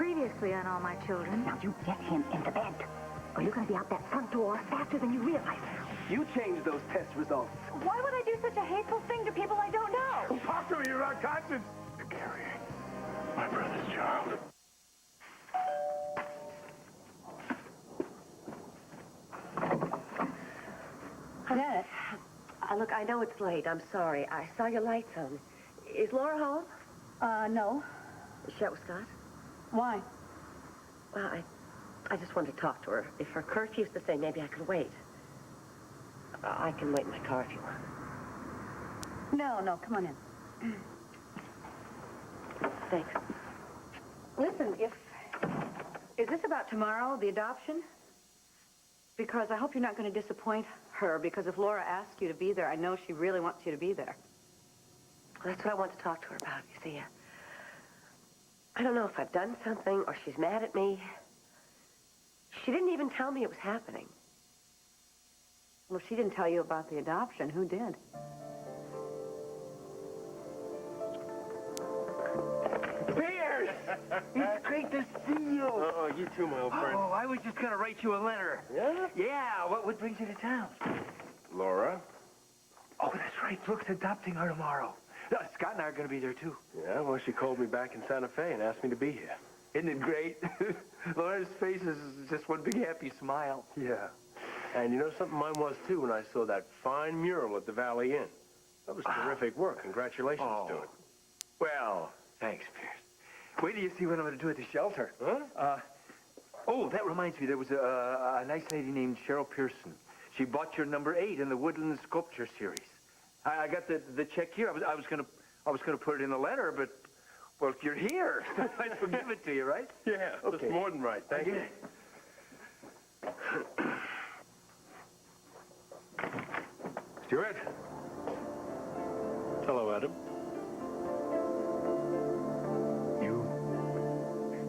previously on all my children. Now you get him into bed, or you're going to be out that front door faster than you realize. You changed those test results. Why would I do such a hateful thing to people I don't know? Talk to me, you're unconscious. You're carrying my brother's child. Janet, look, I know it's late. I'm sorry. I saw your lights on. Is Laura home? No. Is she out with Scott? Why? Well, I just wanted to talk to her. If her curfew's the same, maybe I could wait. I can wait in my car if you want. No, come on in. Thanks. Listen, is this about tomorrow, the adoption? Because I hope you're not going to disappoint her, because if Laura asks you to be there, I know she really wants you to be there. That's what I want to talk to her about, you see. I don't know if I've done something or she's mad at me. She didn't even tell me it was happening. Well, if she didn't tell you about the adoption, who did? Bears! It's great to see you. Oh, you too, my old friend. Oh, I was just going to write you a letter. Yeah? Yeah, what brings you to town? Laura? Oh, that's right. Brooke's adopting her tomorrow. Scott and I are going to be there, too. Yeah, well, she called me back in Santa Fe and asked me to be here. Isn't it great? Laura's face is just one big happy smile. Yeah. And you know something? Mine was, too, when I saw that fine mural at the Valley Inn. That was terrific work. Congratulations to it. Well, thanks, Pierce. Wait till you see what I'm going to do at the shelter. Huh? Oh, that reminds me. There was a nice lady named Cheryl Pearson. She bought your number 8 in the Woodland Sculpture Series. I got the check here. I was gonna put it in the letter, but well, you're here. I might as well give it to you, right? Yeah, Okay. that's more than right. Thank you. Stuart. Hello, Adam.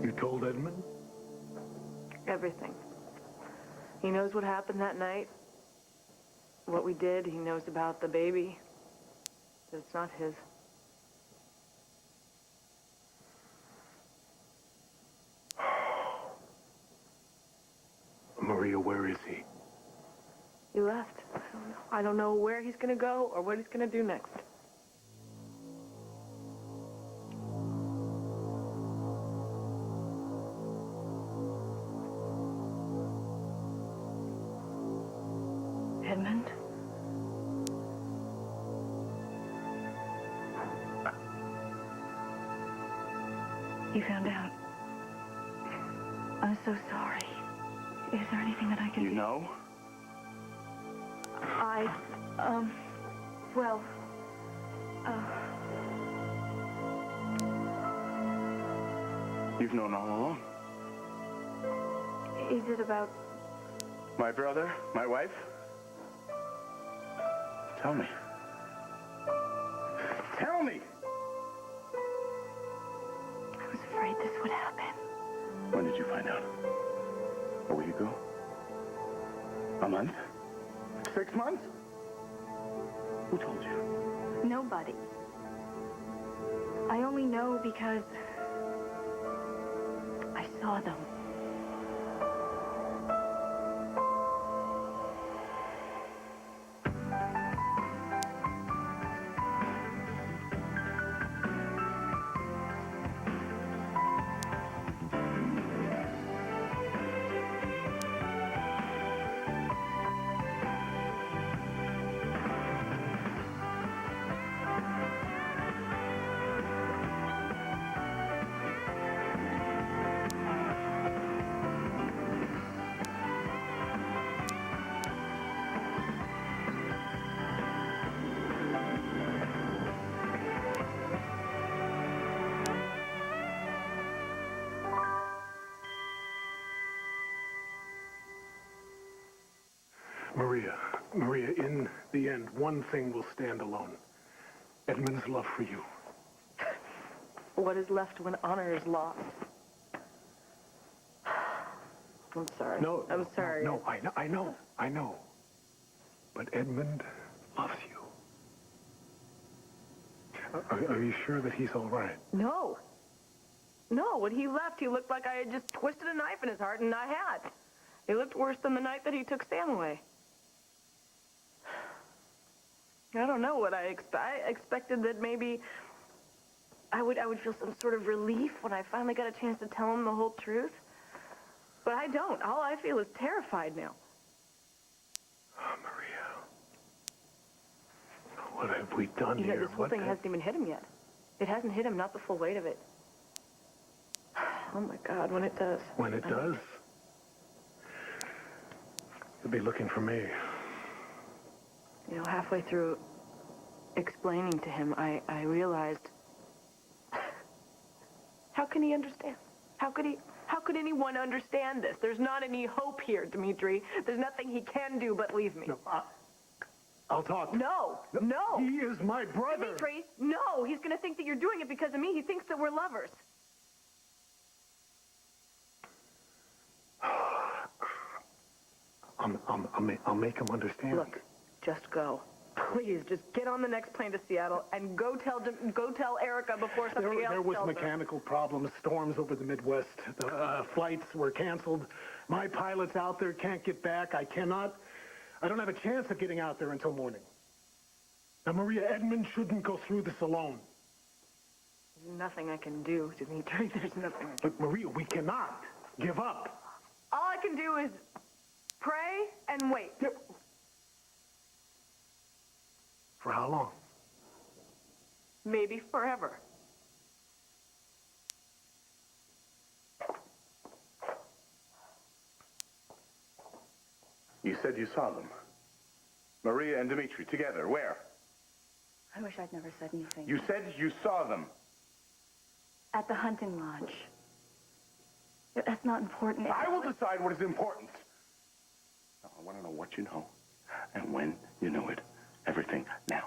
You told Edmund? Everything. He knows what happened that night. What we did. He knows about the baby. But it's not his. Maria, where is he? He left. I don't know. I don't know where he's gonna go or what he's gonna do next. Edmund? You found out. I'm so sorry. Is there anything that I can do? You know? Well, You've known all along. is it about... My brother? My wife? Tell me. Tell me! I was afraid this would happen. When did you find out? A week ago? A month? 6 months? Who told you? Nobody. I only know because I saw them. Maria, in the end, one thing will stand alone. Edmund's love for you. What is left when honor is lost? I'm sorry. No, I'm sorry. No, I know. But Edmund loves you. Are you sure that he's all right? No. No, when he left, he looked like I had just twisted a knife in his heart, and I had. He looked worse than the night that he took Sam away. I don't know what I expected that maybe I would feel some sort of relief when I finally got a chance to tell him the whole truth. But I don't. All I feel is terrified now. Oh, Maria. What have we done You know, here? this whole thing hasn't even hit him yet. It hasn't hit him, not the full weight of it. Oh, my God, when it does. When it does, you'll be looking for me. You know, halfway through explaining to him, I realized, how can he understand? How could anyone understand this? There's not any hope here, Dimitri. There's nothing he can do but leave me. No, I'll talk. No. He is my brother. Dimitri, no. He's going to think that you're doing it because of me. He thinks that we're lovers. I'll make him understand. Look, just go. Please, just get on the next plane to Seattle and go tell Erica before somebody else There was tells her. mechanical problems, storms over the Midwest. The flights were canceled. My pilot's out there, can't get back. I don't have a chance of getting out there until morning. Now, Maria, Edmund shouldn't go through this alone. There's nothing I can do, Dimitri. There's nothing I can do. Look, Maria, we cannot give up. All I can do is pray and wait. For how long? Maybe forever. You said you saw them. Maria and Dimitri together. Where? I wish I'd never said anything. You said you saw them. At the hunting lodge. That's not important. I will decide what is important. Now, I want to know what you know and when you know it. Everything now.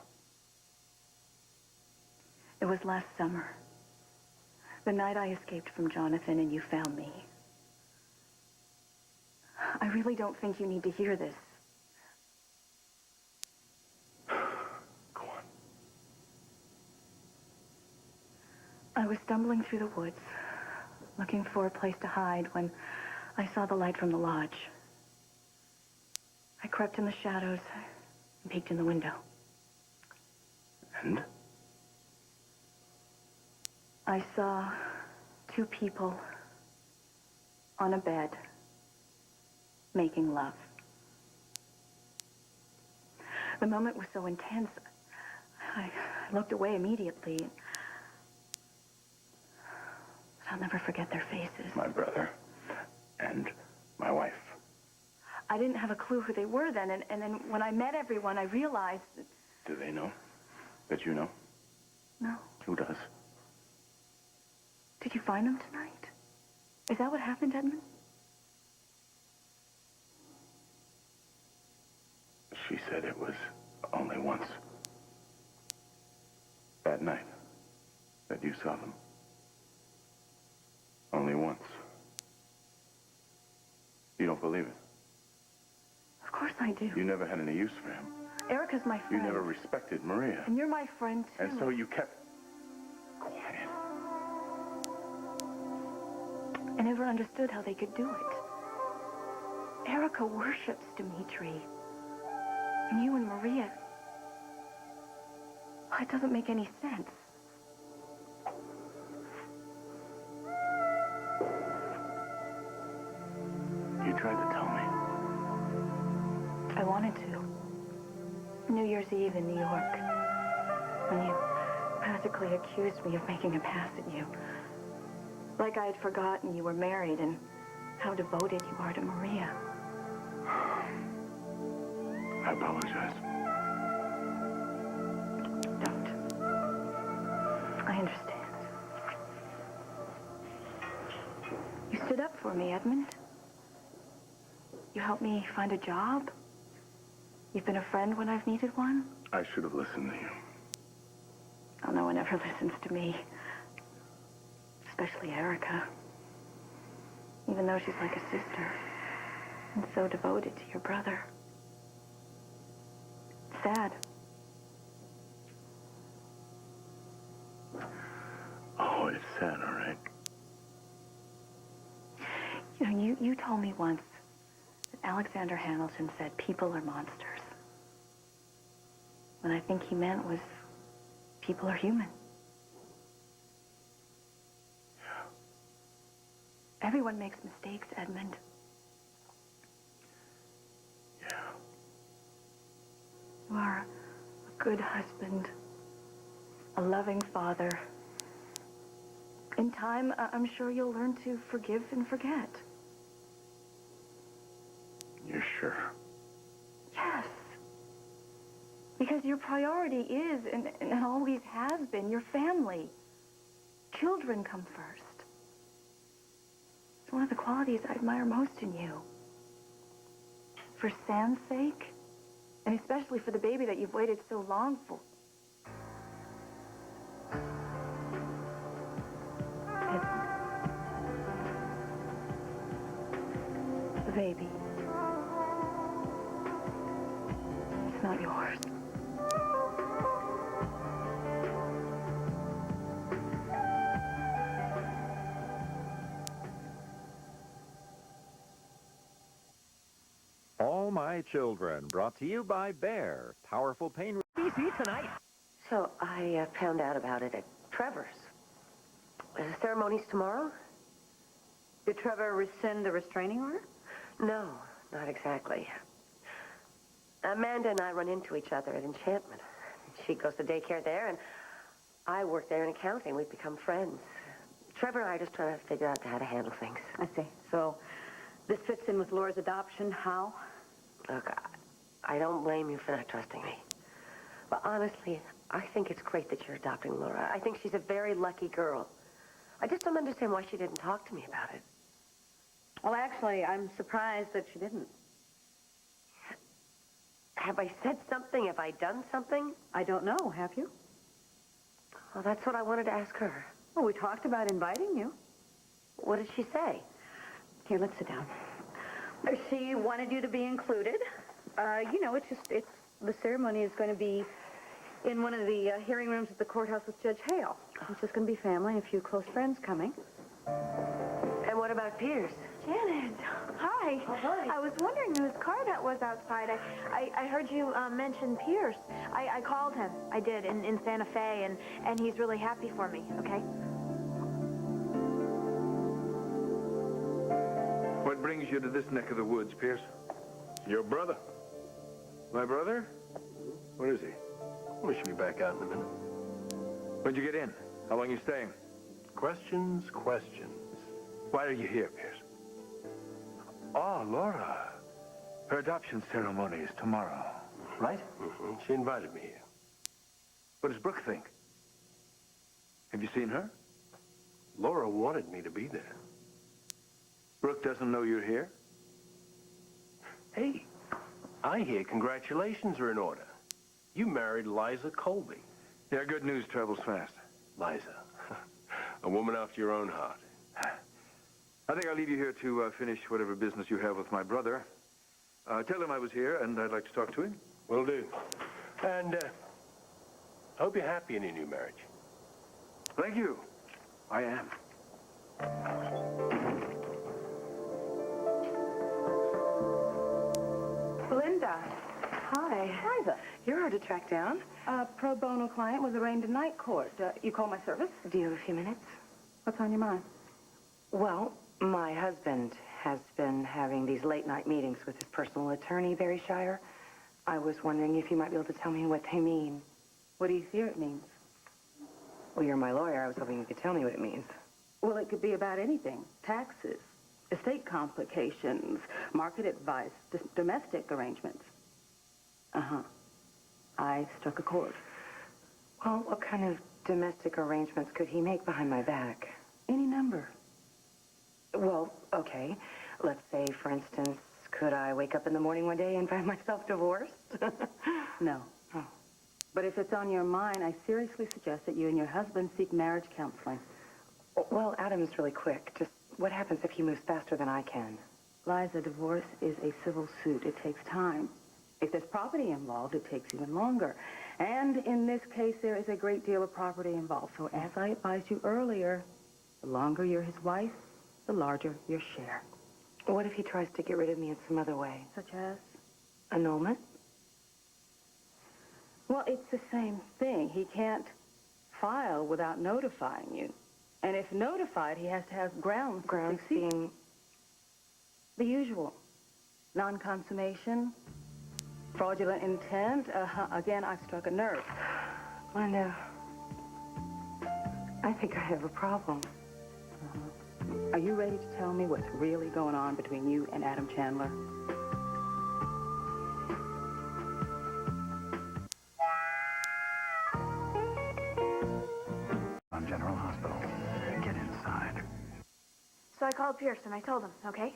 It was last summer. The night I escaped from Jonathan and you found me. I really don't think you need to hear this. Go on. I was stumbling through the woods, looking for a place to hide when I saw the light from the lodge. I crept in the shadows and peeked in the window. And? I saw two people on a bed making love. The moment was so intense, I looked away immediately. But I'll never forget their faces. My brother and my wife. I didn't have a clue who they were then, and then when I met everyone, I realized that... Do they know that you know? No. Who does? Did you find them tonight? Is that what happened, Edmund? She said it was only once. That night that you saw them. Only once. You don't believe it? Of course I do. You never had any use for him. Erica's my You friend. never respected Maria. And you're my friend, too. And so you kept quiet. I never understood how they could do it. Erica worships Dimitri. And you and Maria... Oh, it doesn't make any sense. You tried to tell me. I wanted to. New Year's Eve in New York. When you practically accused me of making a pass at you. Like I had forgotten you were married and how devoted you are to Maria. I apologize. Don't. I understand. You stood up for me, Edmund. You helped me find a job. You've been a friend when I've needed one. I should have listened to you. Oh, no one ever listens to me. Especially Erica. Even though she's like a sister. And so devoted to your brother. Sad. Oh, it's sad, all right. You know, you told me once that Alexander Hamilton said people are monsters. What I think he meant was people are human. Yeah. Everyone makes mistakes, Edmund. Yeah. You are a good husband, a loving father. In time, I'm sure you'll learn to forgive and forget. You're sure? Yes. Because your priority is, and always has been, your family. Children come first. It's one of the qualities I admire most in you. For Sam's sake, and especially for the baby that you've waited so long for. Edmund. The baby. It's not yours. All My Children, brought to you by Bear. Powerful pain. BBC tonight. So I found out about it at Trevor's. The ceremony's tomorrow? Did Trevor rescind the restraining order? No, not exactly. Amanda and I run into each other at Enchantment. She goes to daycare there, and I work there in accounting. We've become friends. Trevor and I are just trying to figure out how to handle things. I see. So this fits in with Laura's adoption. How? Look, I don't blame you for not trusting me. But honestly, I think it's great that you're adopting Laura. I think she's a very lucky girl. I just don't understand why she didn't talk to me about it. Well, actually, I'm surprised that she didn't. Have I said something? Have I done something? I don't know. Have you? Well, that's what I wanted to ask her. Well, we talked about inviting you. What did she say? Here, let's sit down. She wanted you to be included. You know, the ceremony is going to be in one of the hearing rooms at the courthouse with Judge Hale. It's just going to be family and a few close friends coming. And what about Pierce? Janet, hi. Oh, hi. I was wondering whose car that was outside. I heard you mention Pierce. I called him. I did, in Santa Fe, and he's really happy for me, okay? What brings you to this neck of the woods, Pierce? Your brother. My brother? Where is he? We should be back out in a minute. When'd you get in? How long you staying? Questions. Why are you here, Pierce? Oh, Laura. Her adoption ceremony is tomorrow, right? Mm-hmm. She invited me here. What does Brooke think? Have you seen her? Laura wanted me to be there. Brooke doesn't know you're here? Hey, I hear congratulations are in order. You married Liza Colby. Yeah, good news travels fast. Liza, a woman after your own heart. I think I'll leave you here to finish whatever business you have with my brother. Tell him I was here, and I'd like to talk to him. Will do. And I hope you're happy in your new marriage. Thank you. I am. Belinda. Hi. Liza. You're hard to track down. A pro bono client was arraigned in night court. You call my service? Do you have a few minutes? What's on your mind? Well, my husband has been having these late-night meetings with his personal attorney, Barry Shire. I was wondering if you might be able to tell me what they mean. What do you fear it means? Well, you're my lawyer. I was hoping you could tell me what it means. Well, it could be about anything. Taxes, estate complications, market advice, domestic arrangements. Uh-huh. I struck a chord. Well, what kind of domestic arrangements could he make behind my back? Any number. Well, okay. Let's say, for instance, could I wake up in the morning one day and find myself divorced? No. Oh. But if it's on your mind, I seriously suggest that you and your husband seek marriage counseling. Well, Adam's really quick. Just what happens if he moves faster than I can? Liza, divorce is a civil suit. It takes time. If there's property involved, it takes even longer. And in this case, there is a great deal of property involved. So as I advised you earlier, the longer you're his wife, the larger your share. What if he tries to get rid of me in some other way? Such as? Annulment? Well, it's the same thing. He can't file without notifying you. And if notified, he has to have grounds. Grounds to succeed. being... The usual. Non-consummation, fraudulent intent. Again, I've struck a nerve. Linda, I think I have a problem. Are you ready to tell me what's really going on between you and Adam Chandler? On General Hospital. Get inside. So I called Pearson. I told him, okay?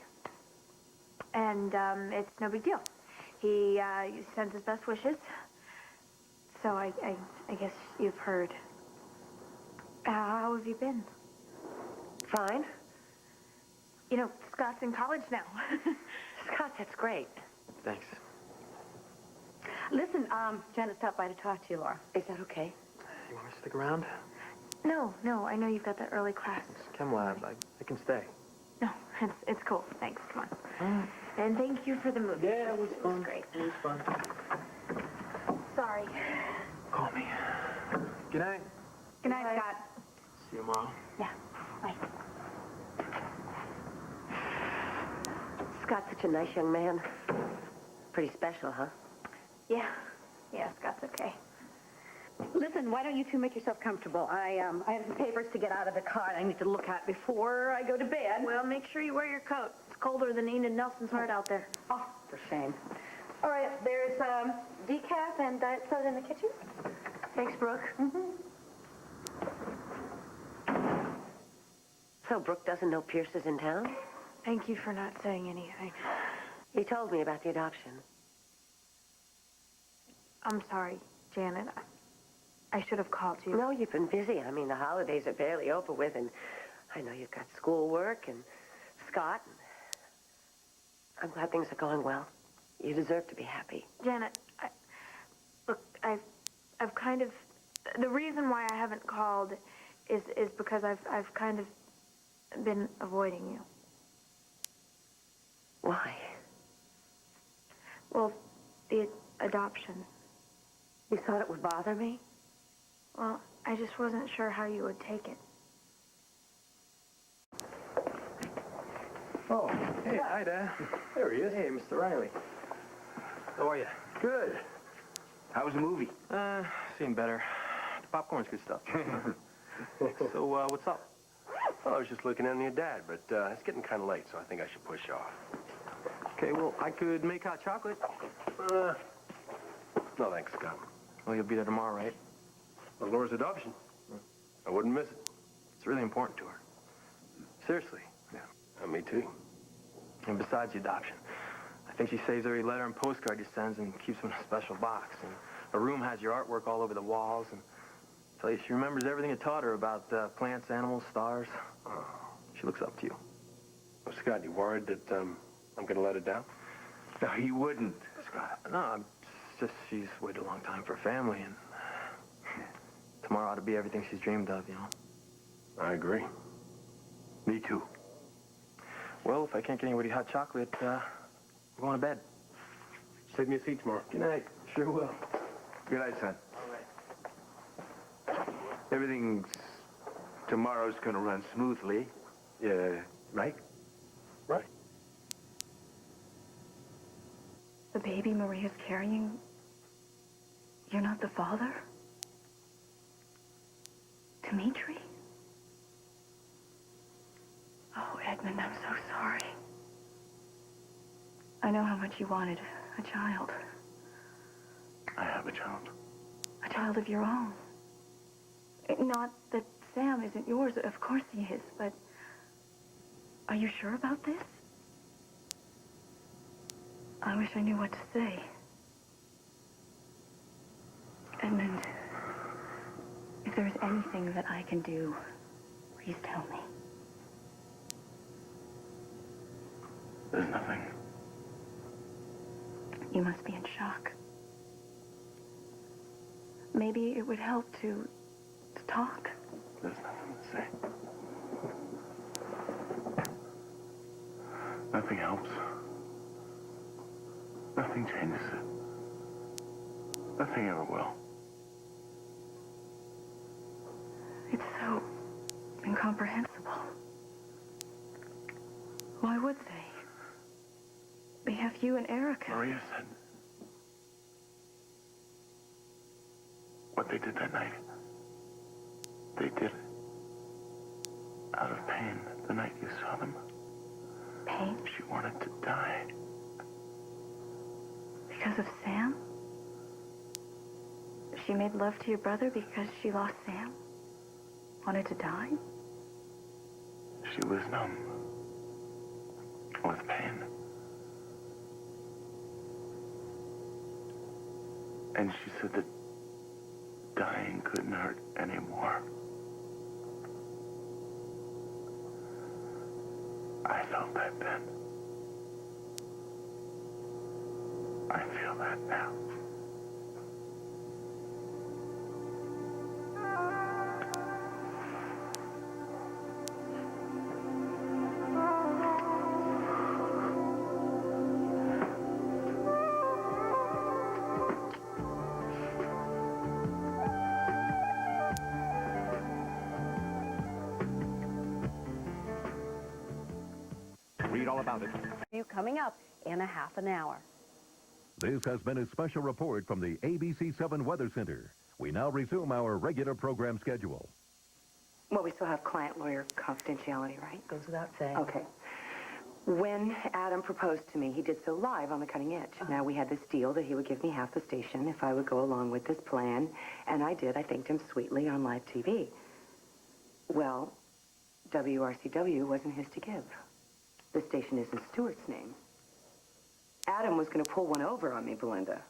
And it's no big deal. He sends his best wishes. So I guess you've heard. How have you been? Fine. You know, Scott's in college now. Scott, that's great. Thanks. Listen, Janet stopped by to talk to you, Laura. Is that okay? You want me to stick around? No, I know you've got that early class. It's chem lab. I can stay. No, it's cool. Thanks. Come on. And thank you for the movie. Yeah, it was fun. Great. It was fun. Sorry. Call me. Good night. Good night, Scott. See you tomorrow. Yeah. Bye. Scott's such a nice young man. Pretty special, huh? Yeah, Scott's okay. Listen, why don't you two make yourself comfortable? I have some papers to get out of the car I need to look at before I go to bed. Well, make sure you wear your coat. It's colder than Enid Nelson's heart out there. Oh, for shame. All right, there's decaf and diet soda in the kitchen. Thanks, Brooke. So Brooke doesn't know Pierce is in town? Thank you for not saying anything. He told me about the adoption. I'm sorry, Janet. I should have called you. No, you've been busy. I mean, the holidays are barely over with, and I know you've got schoolwork and Scott. I'm glad things are going well. You deserve to be happy. Janet, look, I've kind of... The reason why I haven't called is because I've kind of been avoiding you. Why? Well, the adoption. You thought it would bother me? Well, I just wasn't sure how you would take it. Oh, hey, hi, Dad. There he is. Hey, Mr. Riley. How are you? Good. How was the movie? Seeing better. The popcorn's good stuff. So, what's up? Well, I was just looking in on your dad, but it's getting kind of late, so I think I should push off. Okay, well, I could make hot chocolate. No, thanks, Scott. Well, you'll be there tomorrow, right? Well, Laura's adoption. I wouldn't miss it. It's really important to her. Seriously. Me too. And besides the adoption, I think she saves every letter and postcard you sends and keeps them in a special box. And her room has your artwork all over the walls. And I tell you, she remembers everything you taught her about plants, animals, stars. She looks up to you. Well, Scott, you worried that I'm going to let her down? No, he wouldn't, Scott. No, it's just she's waited a long time for a family, and tomorrow ought to be everything she's dreamed of, you know. I agree. Me too. Well, if I can't get anybody hot chocolate, we're going to bed. Save me a seat tomorrow. Good night. Sure will. Good night, son. All right. Tomorrow's gonna run smoothly. Yeah, right? Right. The baby Maria's carrying, you're not the father? Dimitri? Oh, Edmund, I'm so sorry. I know how much you wanted a child. I have a child. A child of your own. Not that Sam isn't yours, of course he is, but are you sure about this? I wish I knew what to say. Edmund, if there's anything that I can do, please tell me. There's nothing. You must be in shock. Maybe it would help to talk. There's nothing to say. I Nothing helps. Nothing changes it. Nothing ever will. It's so incomprehensible. Why would they? They have you and Erica. Maria said what they did that night. They did it out of pain the night you saw them. Pain? She wanted to die. Because of Sam? She made love to your brother because she lost Sam? Wanted to die? She was numb with pain. And she said that dying couldn't hurt anymore. I felt that then. I feel that now. Read all about it. You coming up in a half an hour. This has been a special report from the ABC7 Weather Center. We now resume our regular program schedule. Well, we still have client-lawyer confidentiality, right? Goes without saying. Okay. When Adam proposed to me, he did so live on the cutting edge. Now, we had this deal that he would give me half the station if I would go along with this plan, and I did. I thanked him sweetly on live TV. Well, WRCW wasn't his to give. The station is in Stewart's name. Adam was going to pull one over on me, Belinda.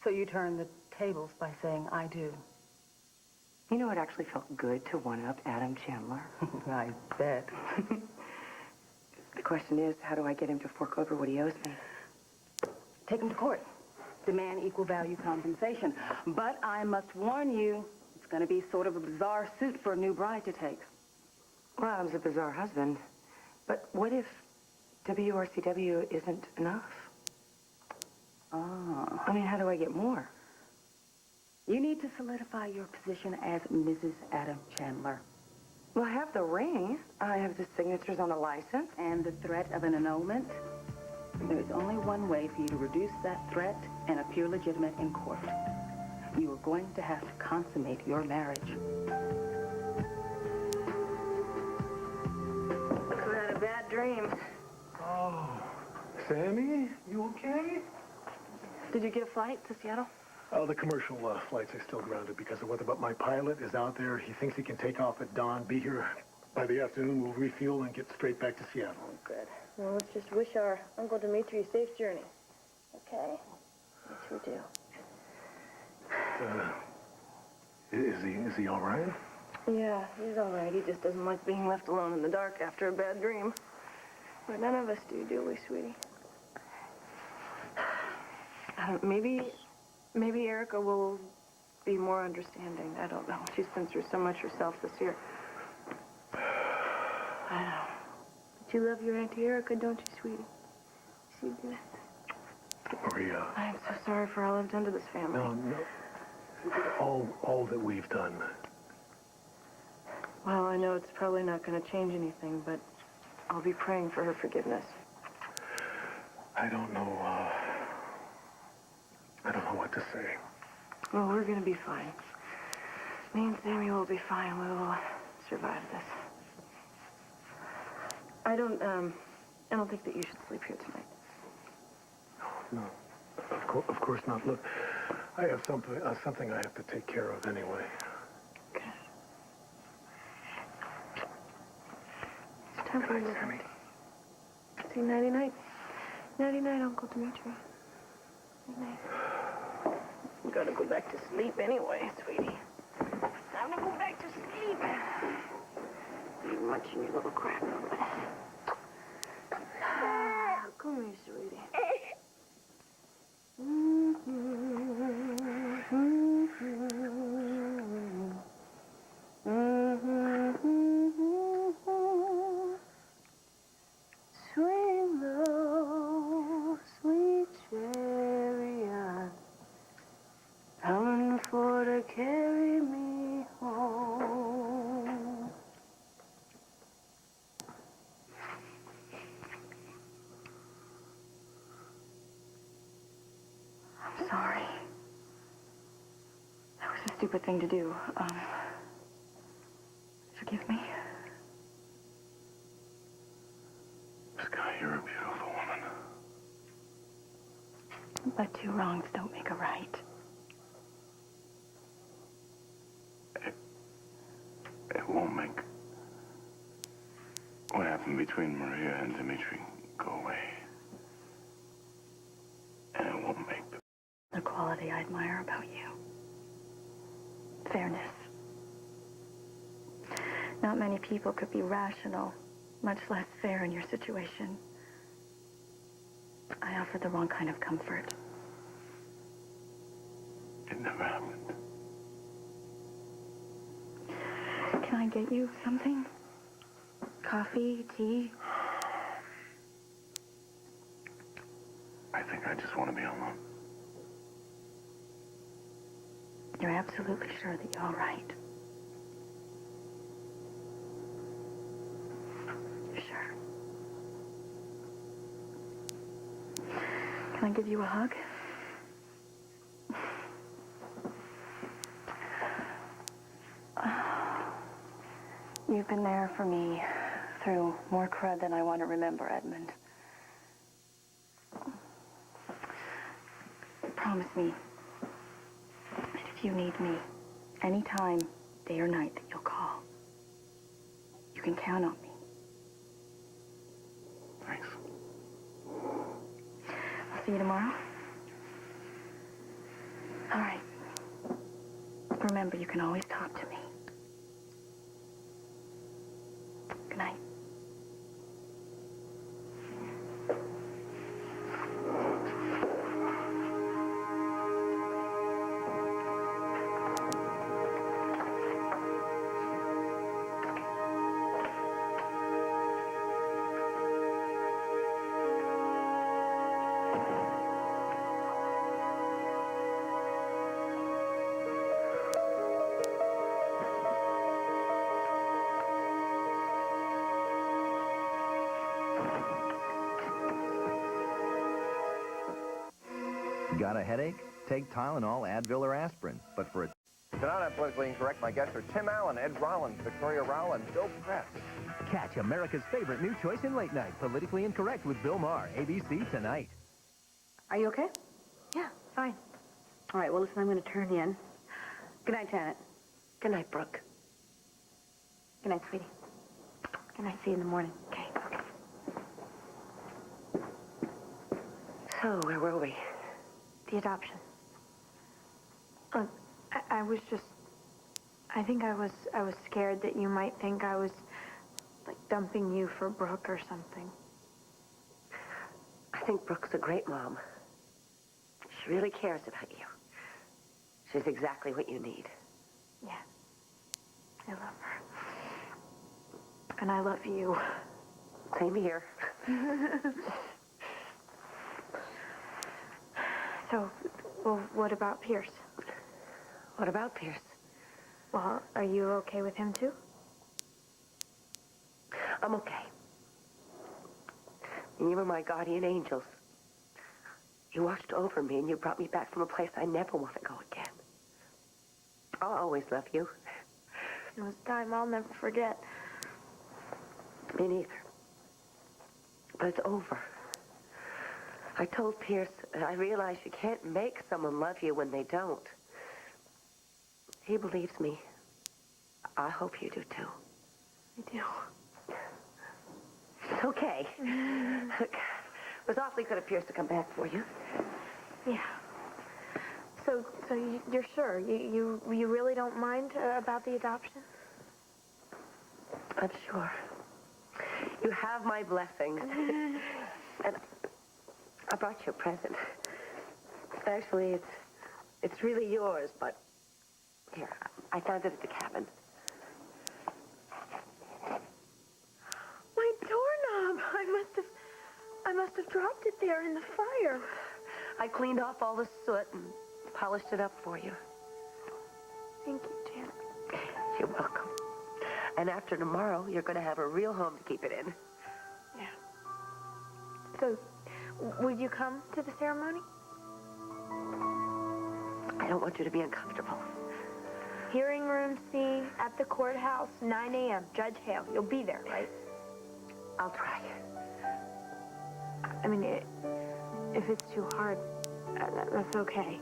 So you turned the tables by saying, I do. You know, it actually felt good to one-up Adam Chandler. I bet. The question is, how do I get him to fork over what he owes me? Take him to court. Demand equal value compensation. But I must warn you, it's going to be sort of a bizarre suit for a new bride to take. Well, Adam's a bizarre husband. But what if WRCW isn't enough? Ah. I mean, how do I get more? You need to solidify your position as Mrs. Adam Chandler. Well, I have the ring. I have the signatures on the license. And the threat of an annulment. There is only one way for you to reduce that threat and appear legitimate in court. You are going to have to consummate your marriage. I had a bad dream. Oh, Sammy, you okay? Did you get a flight to Seattle? Oh, the commercial flights are still grounded because of weather, but my pilot is out there. He thinks he can take off at dawn, be here by the afternoon. We'll refuel and get straight back to Seattle. Oh, good. Well, let's just wish our Uncle Dimitri a safe journey. Okay? Yes, we do. Is he all right? Yeah, he's all right. He just doesn't like being left alone in the dark after a bad dream. But none of us do we, sweetie? I don't, maybe Erica will be more understanding. I don't know. She's been through so much herself this year. I know. But you love your Auntie Erica, don't you, sweetie? She did. Maria. I'm so sorry for all I've done to this family. No. All that we've done. Well, I know it's probably not going to change anything, but I'll be praying for her forgiveness. I don't know what to say. Well, we're going to be fine. Me and Sammy will be fine. We will survive this. I don't think that you should sleep here tonight. No. Of course not. Look, I have something I have to take care of anyway. Okay. It's time for you to Sammy. say nighty-night. Nighty-night, Uncle Dimitri. Night-night. We gotta go back to sleep anyway, sweetie. Time to go back to sleep. You're munching your little crap. Come here, sweetie. Swing stupid thing to do. Forgive me? Skye, you're a beautiful woman. But two wrongs don't make a right. It won't make what happened between Maria and Dimitri go away. And it won't make The quality I admire about you. Fairness. Not many people could be rational, much less fair in your situation. I offered the wrong kind of comfort. It never happened. Can I get you something? Coffee, tea? I think I just want to be alone. You're absolutely sure that you're all right? You're sure? Can I give you a hug? You've been there for me through more crud than I want to remember, Edmund. Promise me that if you need me, anytime, day or night, that you'll call. You can count on me. Thanks. I'll see you tomorrow. All right. Remember, you can always talk to me. Good night. Got a headache? Take Tylenol, Advil, or aspirin. But for a... Tonight on Politically Incorrect, my guests are Tim Allen, Ed Rollins, Victoria Rowell, and Joe Press. Catch America's favorite new choice in late night, Politically Incorrect with Bill Maher, ABC tonight. Are you okay? Yeah, fine. All right, well, listen, I'm going to turn in. Good night, Janet. Good night, Brooke. Good night, sweetie. Good night. See you in the morning. Okay. So, where were we? The adoption. I was just... I think I was scared that you might think I was, like, dumping you for Brooke or something. I think Brooke's a great mom. She really cares about you. She's exactly what you need. Yeah. I love her. And I love you. Same here. So, well, what about Pierce? What about Pierce? Well, are you okay with him, too? I'm okay. You were my guardian angels. You watched over me and you brought me back from a place I never want to go again. I'll always love you. It was a time I'll never forget. Me neither. But it's over. I told Pierce that I realize you can't make someone love you when they don't. He believes me. I hope you do, too. I do. It's okay. Look, it was awfully good of Pierce to come back for you. Yeah. So you're sure? You really don't mind about the adoption? I'm sure. You have my blessings. And I brought you a present. Actually, it's really yours, but here, I found it at the cabin. My doorknob! I must have dropped it there in the fire. I cleaned off all the soot and polished it up for you. Thank you, Janet. You're welcome. And after tomorrow, you're going to have a real home to keep it in. Yeah. So, would you come to the ceremony? I don't want you to be uncomfortable. Hearing room C at the courthouse, 9 a.m. Judge Hale. You'll be there, right? I'll try. I mean, if it's too hard, that's okay.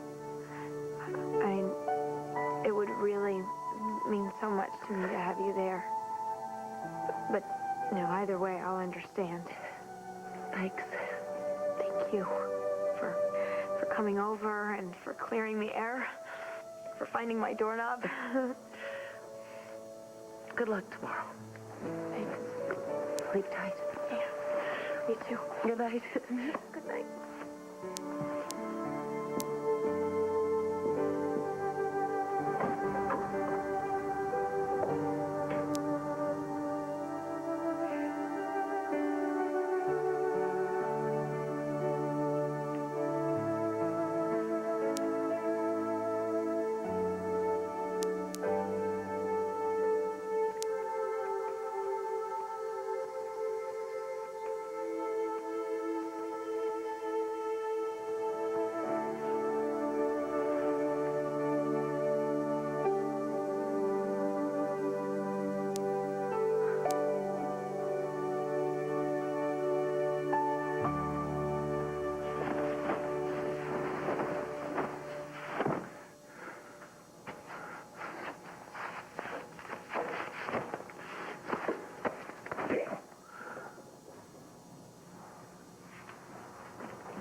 I mean, it would really mean so much to me to have you there. But, either way, I'll understand. Thanks. Thank you for coming over and for clearing the air, for finding my doorknob. Good luck tomorrow. Thanks. Sleep tight. Yeah, you too. Good night. Good night.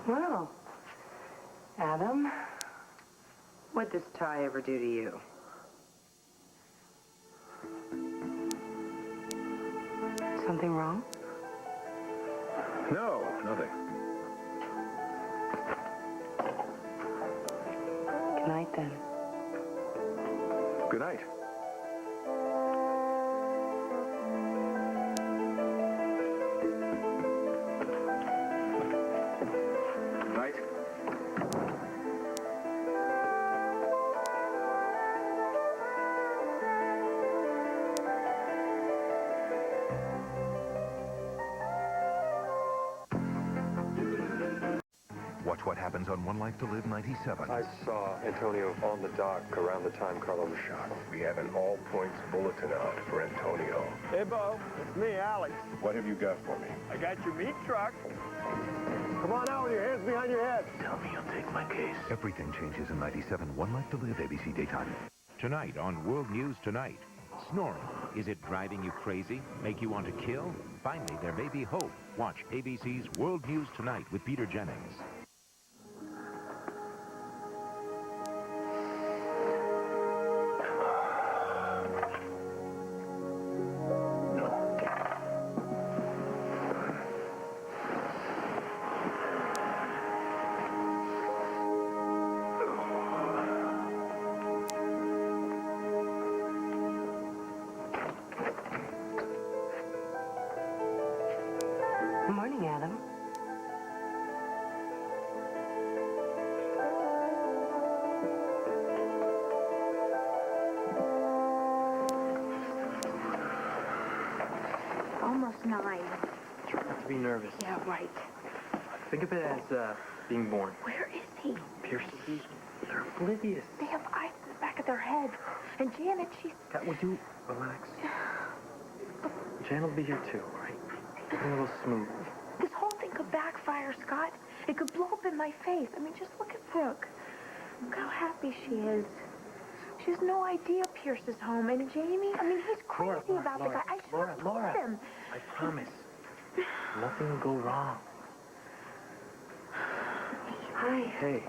Well, Adam, what'd this tie ever do to you? Something wrong? No, nothing. Good night, then. Good night. Night. Watch what happens on One Life to Live 97. I saw Antonio on the dock around the time Carlo was shot. We have an all-points bulletin out for Antonio. Hey, Bo. It's me, Alex. What have you got for me? I got your meat truck. Come on out with your hands behind your head. Tell me you'll take my case. Everything changes in 97. One Life to Live, ABC Daytime. Tonight on World News Tonight. Snoring. Is it driving you crazy? Make you want to kill? Finally, there may be hope. Watch ABC's World News Tonight with Peter Jennings. Good morning, Adam. Almost 9. Try not to be nervous. Yeah, right. Think of it as being born. Where is he? Pierces, they're oblivious. They have eyes in the back of their head. And Janet, she's... Would you relax? Jan will be here too, all right? Take it a little smooth. This whole thing could backfire, Scott. It could blow up in my face. I mean, just look at Brooke. Look how happy she is. She has no idea Pierce is home. And Jamie, I mean, he's crazy about the guy. I should have told him. I promise. Nothing will go wrong. Hi. Hey.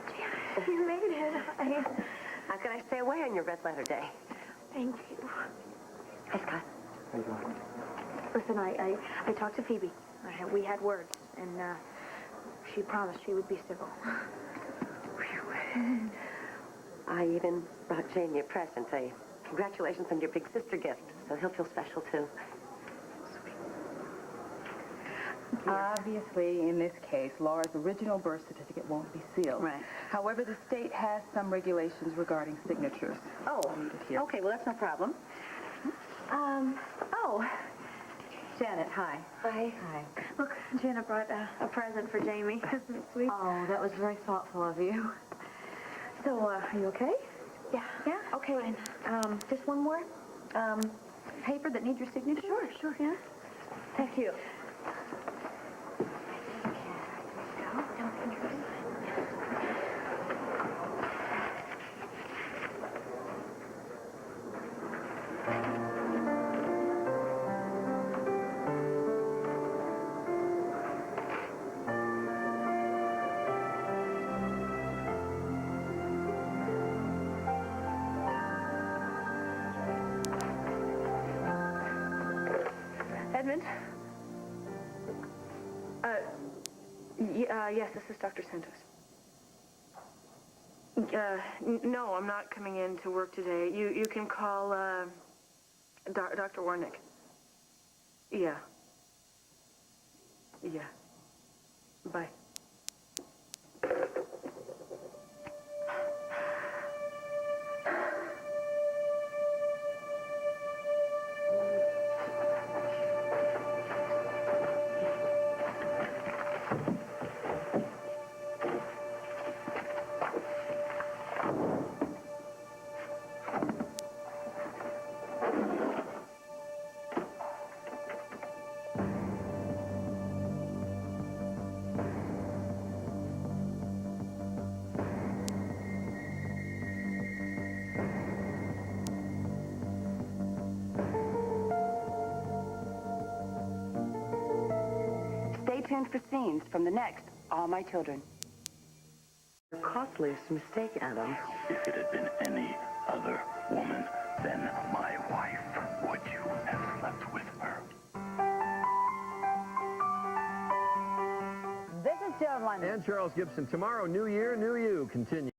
Janet, you made it. How can I stay away on your red letter day? Thank you. Hey, Scott. How you doing? Listen, I talked to Phoebe. We had words, and she promised she would be civil. I even brought Jamie a present. Congratulations on your big sister gift. So he'll feel special, too. Obviously, in this case, Laura's original birth certificate won't be sealed. Right. However, the state has some regulations regarding signatures. Oh, okay, well, that's no problem. Janet, hi. Hi. Hi. Look, Janet brought a present for Jamie. Isn't it sweet? Oh, that was very thoughtful of you. So, are you okay? Yeah. Yeah? Okay. Fine. Just one more. Paper that needs your signature? Sure, yeah. Thank you. Edmund? Yes, this is Dr. Santos. No, I'm not coming in to work today. You can call, Dr. Warnick. Yeah. Yeah. Bye. Stay tuned for scenes from the next All My Children. The costliest mistake, Adam. If it had been any other woman than my wife, would you have slept with her? This is Joan London. And Charles Gibson. Tomorrow, New Year, New You. Continue.